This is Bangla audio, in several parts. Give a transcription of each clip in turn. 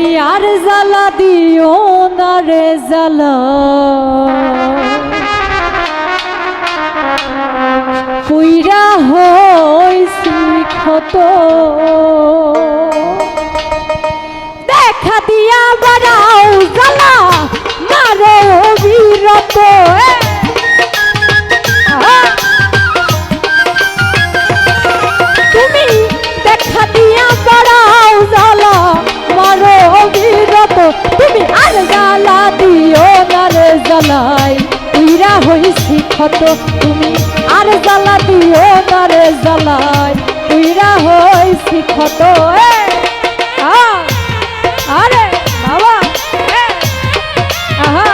তুমি আর জ্বালা দিও না রে জ্বালা, পুইরা হইছি ক্ষত। দেখা দিয়া বাড়াও জ্বালা মারো অবিরত, তুমি দেখা দিয়া বাড়াও জ্বালা মারো অবিরত। তুমি আর জ্বালা দিও না রে জ্বালাই পুইরা হইছি ক্ষত। তুমি আর জ্বালা দিও না রে জ্বালাই পুইরা হইছি ক্ষত। আরে বাবা, আহা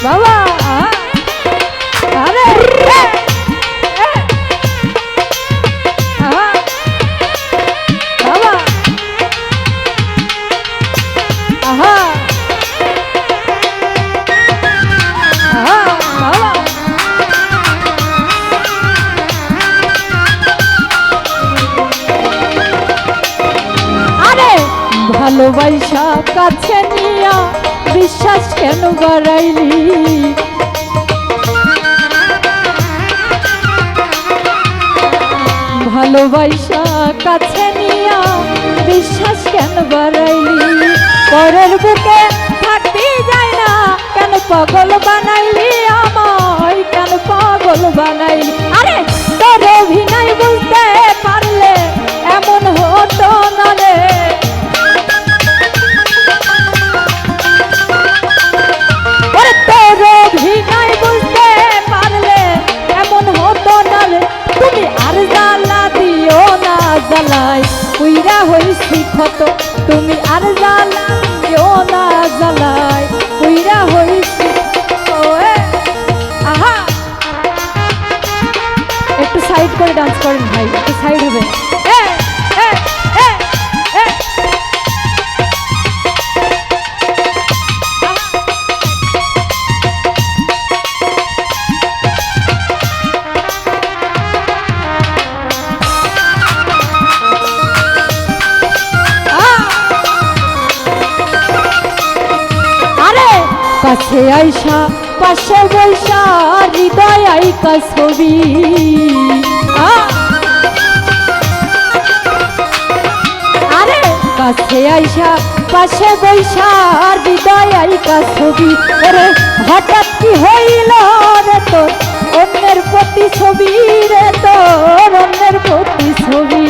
বাবা, আরে আহা বাবা, আহা আহা বাবা। আরে ভালোবাসা কাছে নিয়া বিশ্বাস কেন বাড়াইলি, ভালোবাসা কাছে নিয়া বিশ্বাস কেন বাড়াইলি। পরের বুকে থাকতে যায় না কেন পাগল বানাইলি আমায়, কেন পাগল বানাইলি। আরে তোর অভিনয় বুঝতে পারলে এমন হতো না রে, তোর অভিনয় বুঝতে পারলে এমন হতো না রে। তুমি আর জ্বালা দিও না জ্বালাই পুইরা হইছি ক্ষত। তুমি আর জ্বালা দিও না জ্বালাই পুইরা হইছি ক্ষত। আহা একটু সাইড করে ডান্স করেন ভাই, একটু সাইড হবে। কাছে আইসা পাশে বৈশা হৃদয় আইকা ছবি, আরে কাছে আইসা পাশে বৈশা হৃদয় আইকা ছবি। ওরে হঠাৎ কি হইল রে তোর অন্যের প্রতি ছবি, রে তোর অন্যের প্রতি ছবি।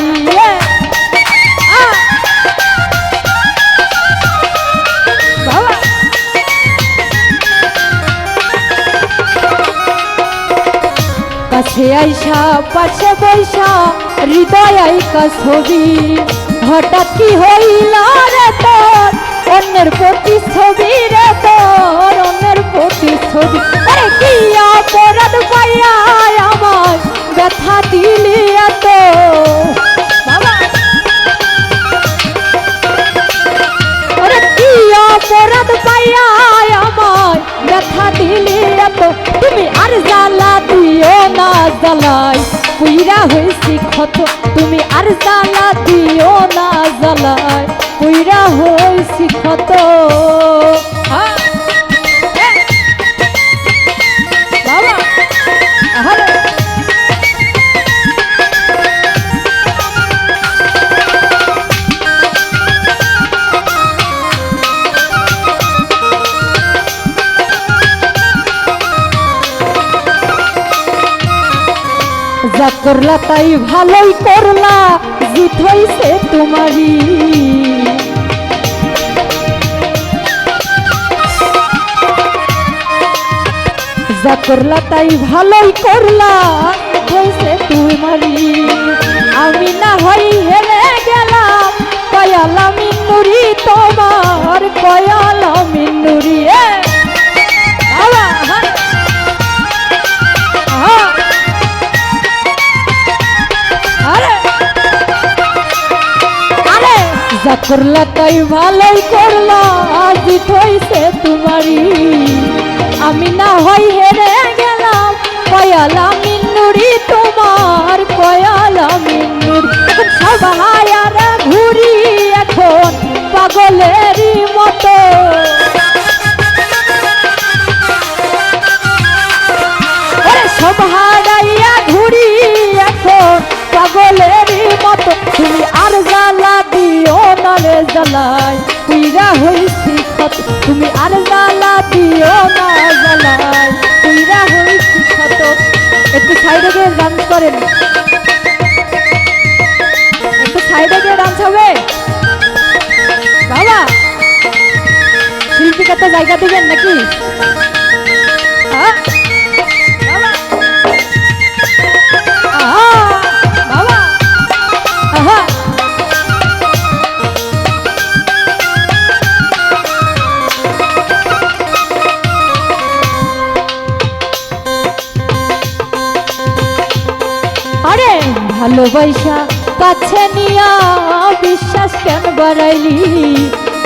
কাছে আইসা পাশে বৈশা হৃদয় আইকা ছবি। হঠাৎ কি হইল রে তোর অন্যের প্রতি ছবি, রে তোর অন্যের প্রতি ছবি। আরে কি অপরাধ পাইয়া আমার ব্যথা দিলি এত বাবা, আরে কি অপরাধ পাইয়া আমার ব্যথা দিলি এত। তুমি আর জ্বালা দিও না জ্বালাই পুইরা হইছি ক্ষত। তুমি আর জ্বালা দিও না জ্বালাই পুইরা হইছি ক্ষত। বাবা আরে যা করলা তাই ভালোই করলা, জিত হইছে তোমারই। যা করলা তাই ভালোই করলা, হইছে তোমারই। আমি না হই হেরে গেলাম কয়ালা মিন্নুরি তোমার, কয়ালা মিন্নুরি। যা করলা তাই ভালোই করলা, জিত হইছে তোমারই। আমি না হই হেরে গেলাম কয়ালা মিন্নুরি তোমার, কয়ালা মিন্নুরি। সবাই আর ঘুরি এখন দিও না জ্বালায় পুইরা হইছি ক্ষত। একটু সাইডে গিয়ে ডান্স করেন, একটু সাইডে গিয়ে ডান্স হবে বাবা। শিল্পীকে তো জায়গা দিবেন নাকি? হ্যাঁ? বাবা। আহা, বাবা। আহা। আরে ভালোবাসা কাছে নিয়া বিশ্বাস কেন বাড়াইলি,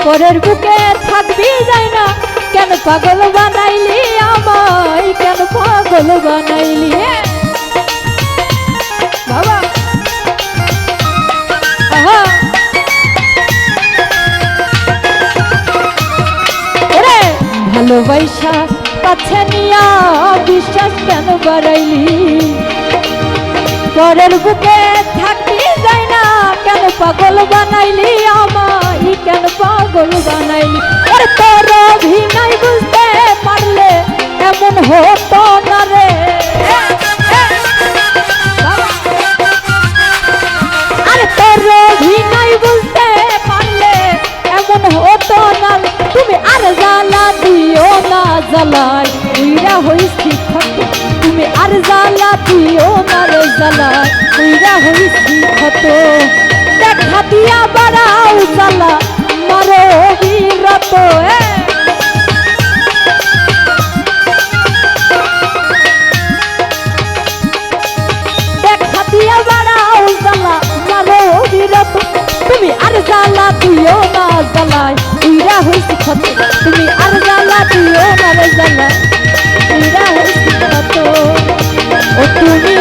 পরের বুকে থাকবি যাই না কেন পাগল বানাইলি আমায়, কেন পাগল বানাইলি বাবা। আহা। ওরে ভালোবাসা কাছে নিয়া বিশ্বাস কেন বাড়াইলি, পরের বুকে থাকতে যাই না কেন পাগল বানাইলি আমায়, কেন পাগল বানাইলি। আরে তোর অভিনয় বুঝতে পারলে এমন হতো না রে, আরে তোর অভিনয় বুঝতে পারলে এমন হতো না। তুমি আর জ্বালা দিও না জ্বালায় উইরা হইছি ক্ষত, তুমি আর জ্বালা দিও না রে জ্বালায় উইরা হইছি ক্ষত। দেখা দিয়া বাড়াও জ্বালা মারো বিরত, দেখা দিয়া বাড়াও জ্বালা মারো বিরত। তুমি আর জ্বালা দিও না জ্বালায় উইরা হইছি ক্ষত, তুমি আর জ্বালা দিও না রে জ্বালায় উইরা হইছি ক্ষত। ও তুমি